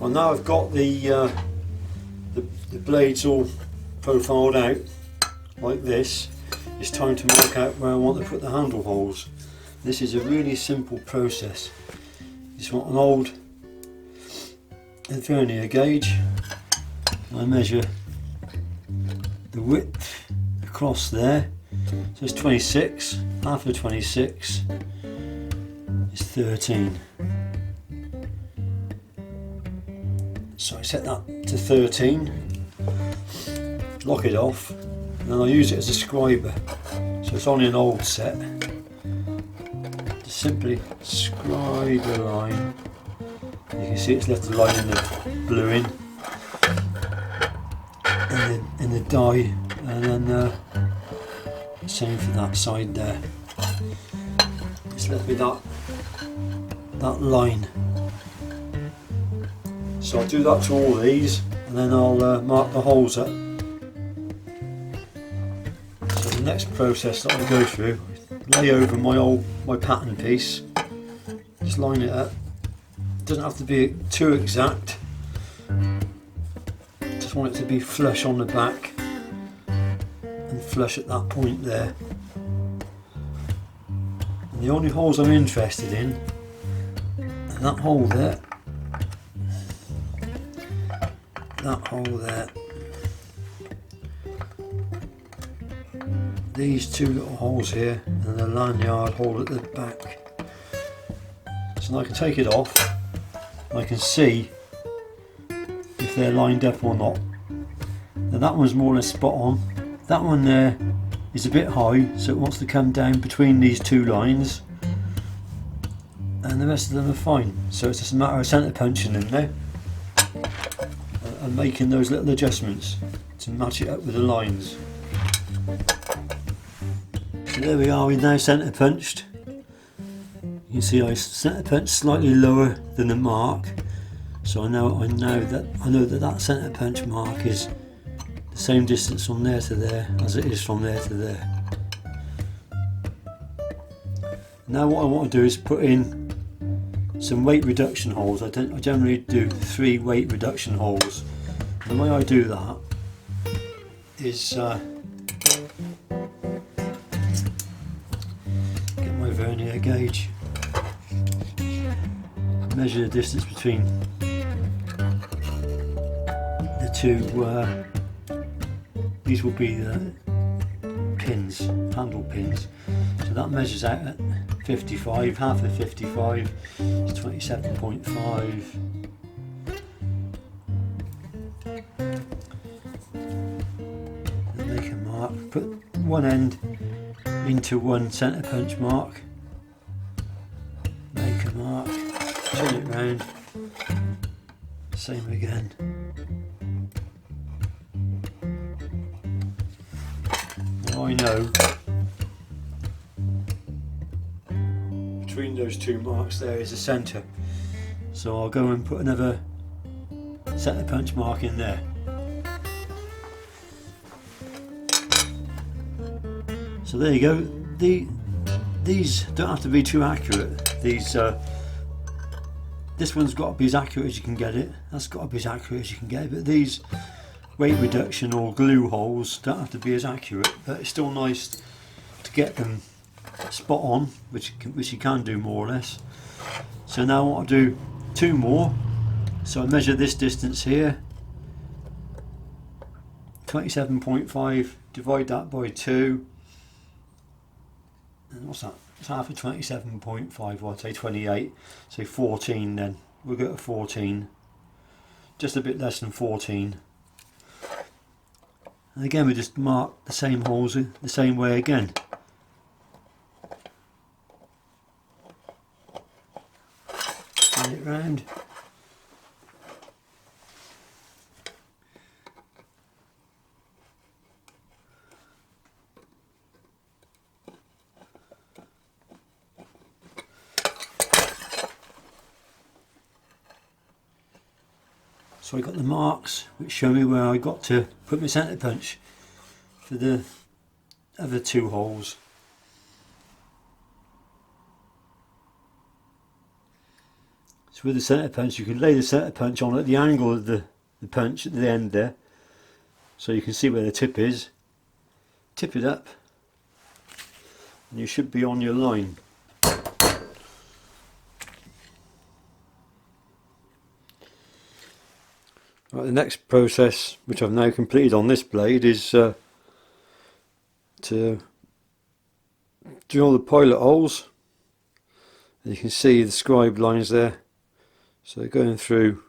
Well, now I've got the blades all profiled out like this, it's time to mark out where I want to put the handle holes. This is a really simple process. You just want an old vernier gauge. I measure the width across there, so it's 26, half of 26 is 13. So I set that to 13, lock it off, and then I use it as a scriber. So it's only an old set. Just simply scribe a line. You can see it's left a line in the bluing, in the dye, and then same for that side there. It's left me that line. So I'll do that to all these, and then I'll mark the holes up. So the next process that I go through, lay over my pattern piece, just line it up. It doesn't have to be too exact. Just want it to be flush on the back and flush at that point there. And the only holes I'm interested in, and that hole there, that hole there, these two little holes here, and the lanyard hole at the back. So now I can take it off, and I can see if they're lined up or not. Now that one's more or less spot on. That one there is a bit high, so it wants to come down between these two lines, and the rest of them are fine. So it's just a matter of centre punching them now and making those little adjustments to match it up with the lines. So there we are, we've now centre punched. You can see I centre punched slightly lower than the mark, so I know that centre punch mark is the same distance from there to there as it is from there to there. Now what I want to do is put in some weight reduction holes. I generally do 3 weight reduction holes. And the way I do that is get my vernier gauge, measure the distance between the two, these will be the pins, handle pins, so that measures out at 55, half of 55 is 27.5. Make a mark, put one end into one centre punch mark, make a mark, turn it round, same again. Now I know between those two marks there is a centre, so I'll go and put another centre punch mark in there. So there you go. These don't have to be too accurate. This one's got to be as accurate as you can get it. That's got to be as accurate as you can get it. But these weight reduction or glue holes don't have to be as accurate. But it's still nice to get them spot on, which you can do more or less. So now I want to do 2 more. So I measure this distance here, 27.5. Divide that by 2. And what's that? It's half of 27.5, well, I'd say 28, so 14 then. We'll go to 14, just a bit less than 14. And again, we just mark the same holes in the same way again. Turn it round. So I got the marks which show me where I got to put my centre punch for the other 2 holes. So with the centre punch, you can lay the centre punch on at the angle of the punch at the end there, so you can see where the tip is. Tip it up and you should be on your line. Right, the next process, which I've now completed on this blade, is to drill the pilot holes. And you can see the scribe lines there, so they're going through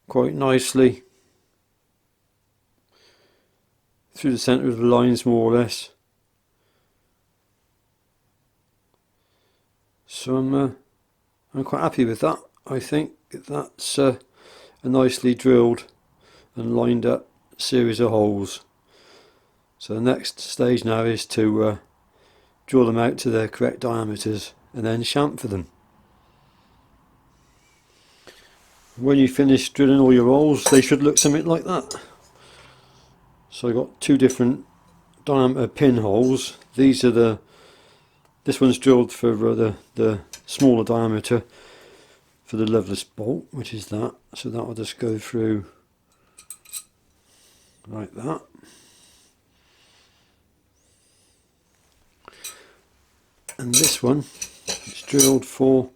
quite nicely through the centre of the lines, more or less. So I'm quite happy with that. I think that's a nicely drilled and lined up series of holes. So the next stage now is to drill them out to their correct diameters and then chamfer them. When you finish drilling all your holes, they should look something like that. So I've got two different diameter pinholes. These are this one's drilled for the smaller diameter for the leveless bolt, which is that. So that will just go through like that. And this one is drilled for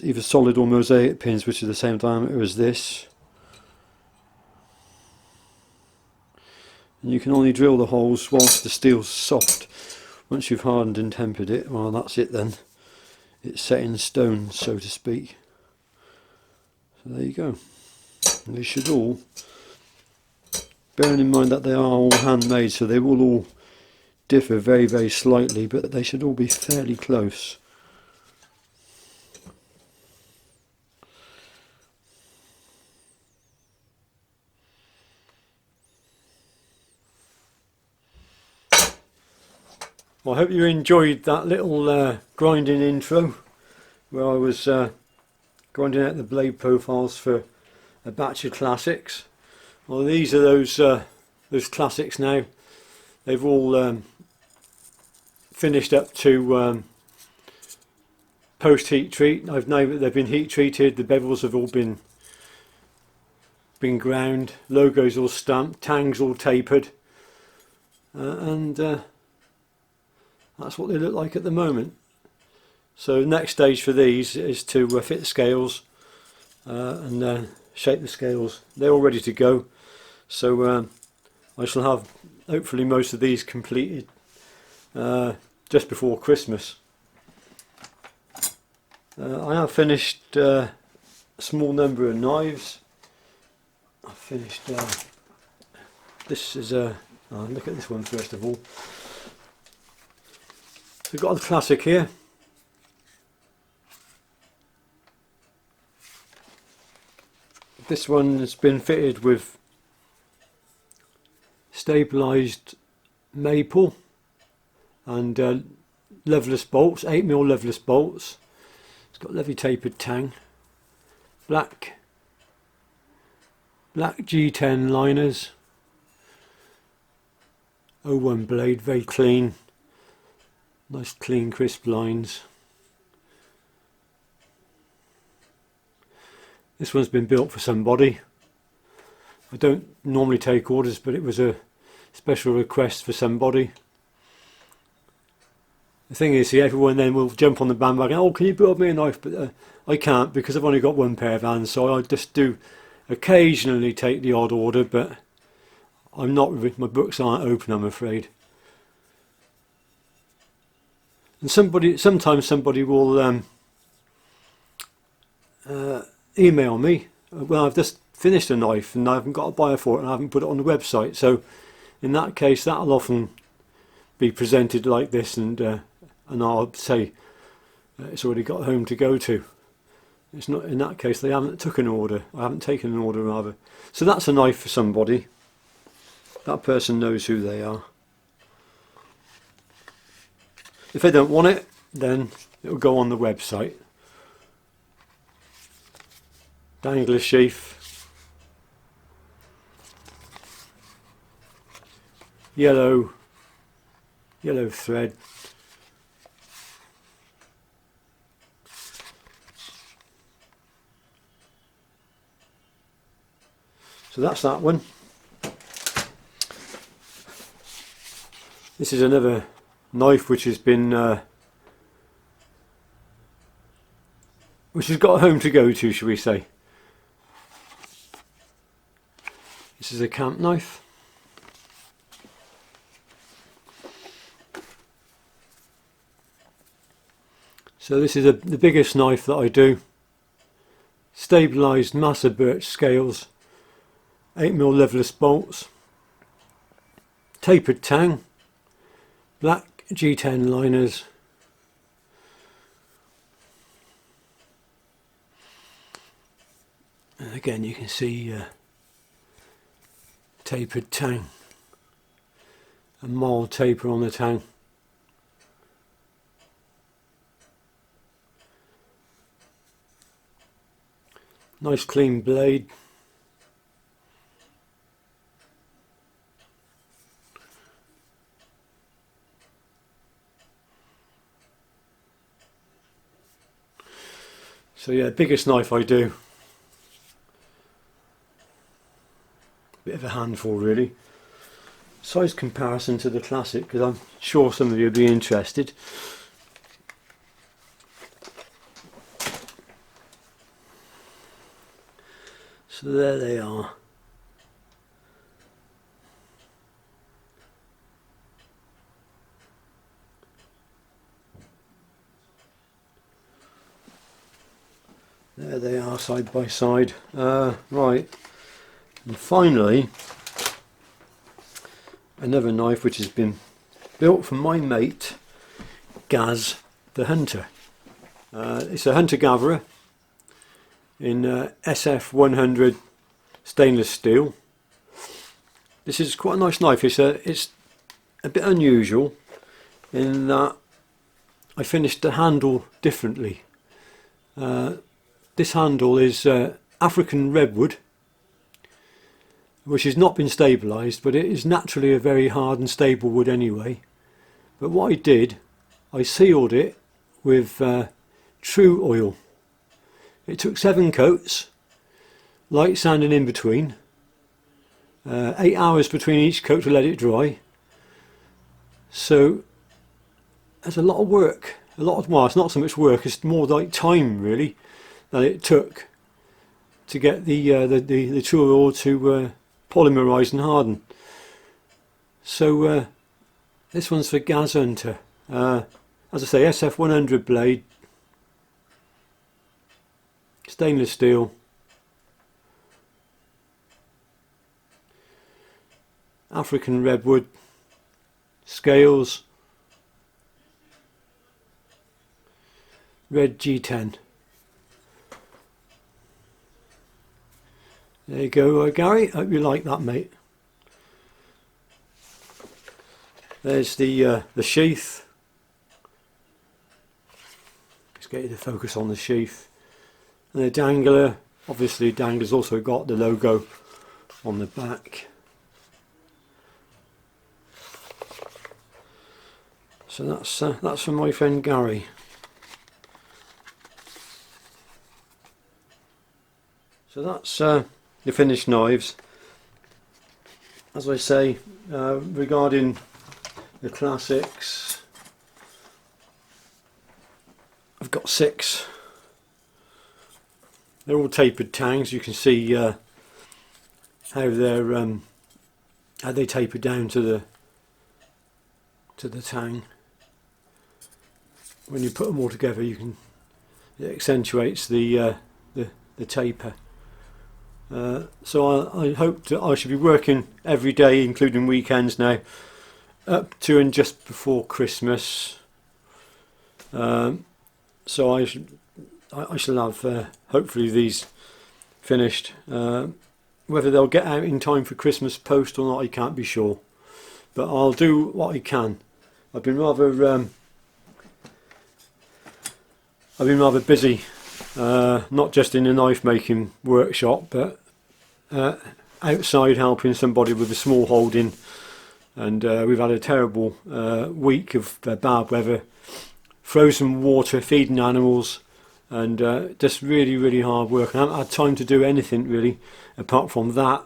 either solid or mosaic pins, which are the same diameter as this. And you can only drill the holes whilst the steel's soft. Once you've hardened and tempered it, well, that's it then. It's set in stone, so to speak. So there you go. And they should all, bearing in mind that they are all handmade, so they will all differ very, very slightly, but they should all be fairly close. Well, I hope you enjoyed that little grinding intro where I was grinding out the blade profiles for a batch of classics. Well, these are those classics now. They've all finished up to post heat treat. I've now they've been heat treated. The bevels have all been ground, logos all stamped, tangs all tapered, and that's what they look like at the moment. So the next stage for these is to fit the scales and shape the scales. They're all ready to go. So I shall have hopefully most of these completed just before Christmas. I have finished a small number of knives. I've finished this is a look at this one first of all. So we've got the classic here. This one has been fitted with stabilised maple and leveless bolts, 8mm leveless bolts. It's got levy tapered tang, black G10 liners, 01 blade, very clean. Nice clean crisp lines. This one's been built for somebody. I don't normally take orders, but it was a special request for somebody. The thing is, see, everyone then will jump on the bandwagon, oh, can you build me a knife? But I can't, because I've only got one pair of hands, so I just do occasionally take the odd order, but I'm not, my books aren't open, I'm afraid. And sometimes somebody will email me, well, I've just finished a knife and I haven't got a buyer for it and I haven't put it on the website. So in that case, that'll often be presented like this, and I'll say it's already got home to go to. It's not, in that case, they haven't taken an order. I haven't taken an order rather. So that's a knife for somebody. That person knows who they are. If they don't want it, then it will go on the website. Dangler sheath, yellow thread, So that's that one. This is another knife which has been which has got a home to go to, shall we say. This is a camp knife. So this is the biggest knife that I do. Stabilised massive birch scales, 8mm levelless bolts, tapered tang, black G10 liners, and again you can see tapered tang, a mild taper on the tang. Nice clean blade. So yeah, biggest knife I do. Bit of a handful really. Size comparison to the classic, because I'm sure some of you will be interested. So there they are. There they are, side by side. Right, and finally another knife which has been built for my mate Gaz the Hunter. It's a hunter-gatherer in SF100 stainless steel. This is quite a nice knife. It's a bit unusual in that I finished the handle differently. This handle is African redwood, which has not been stabilised, but it is naturally a very hard and stable wood anyway. But what I did, I sealed it with true oil. It took 7 coats, light sanding in between, 8 hours between each coat to let it dry. So there's a lot of work, well, it's not so much work, it's more like time really that it took to get the true oil to polymerise and harden. So this one's for Gaz Hunter. As I say, SF100 blade, stainless steel, African redwood, scales, red G10. There you go, Gary. Hope you like that, mate. There's the sheath. Let's get you to focus on the sheath. And the dangler. Obviously, dangler's also got the logo on the back. So that's from my friend Gary. So that's the finished knives. As I say, regarding the classics, I've got 6. They're all tapered tangs. You can see how they taper down to the tang. When you put them all together, it accentuates the taper. So I hope that I should be working every day, including weekends now, up to and just before Christmas. So I shall have hopefully these finished. Whether they'll get out in time for Christmas post or not, I can't be sure. But I'll do what I can. I've been rather busy, not just in the knife making workshop, but outside helping somebody with a small holding, and we've had a terrible week of bad weather, frozen water, feeding animals, and just really hard work. I haven't had time to do anything really apart from that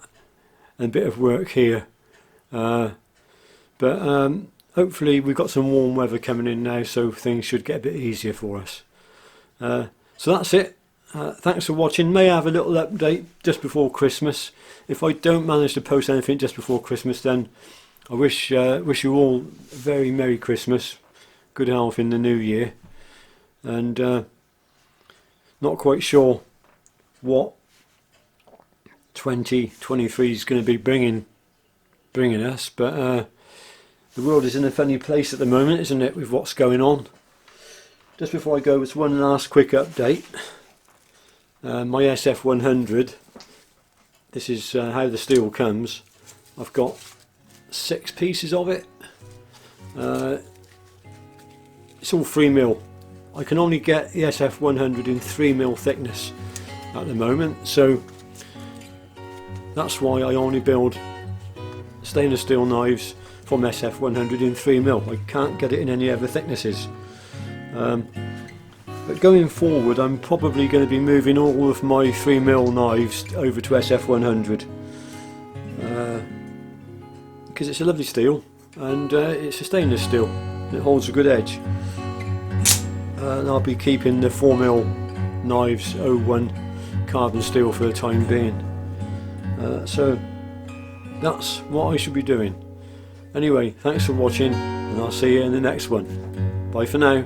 and a bit of work here. But hopefully we've got some warm weather coming in now, so things should get a bit easier for us. So that's it. Thanks for watching. May have a little update just before Christmas. If I don't manage to post anything just before Christmas, then I wish you all a very Merry Christmas, good health in the new year, and not quite sure what 2023 is going to be bringing us, but the world is in a funny place at the moment, isn't it, with what's going on. Just before I go, it's one last quick update. My SF100, this is how the steel comes. I've got 6 pieces of it. It's all 3mm. I can only get the SF100 in 3mm thickness at the moment, so that's why I only build stainless steel knives from SF100 in 3mm. I can't get it in any other thicknesses. But going forward, I'm probably going to be moving all of my 3mm knives over to SF100 because it's a lovely steel, and it's a stainless steel. It holds a good edge. And I'll be keeping the 4mm knives 01 carbon steel for the time being. So that's what I should be doing. Anyway, thanks for watching, and I'll see you in the next one. Bye for now.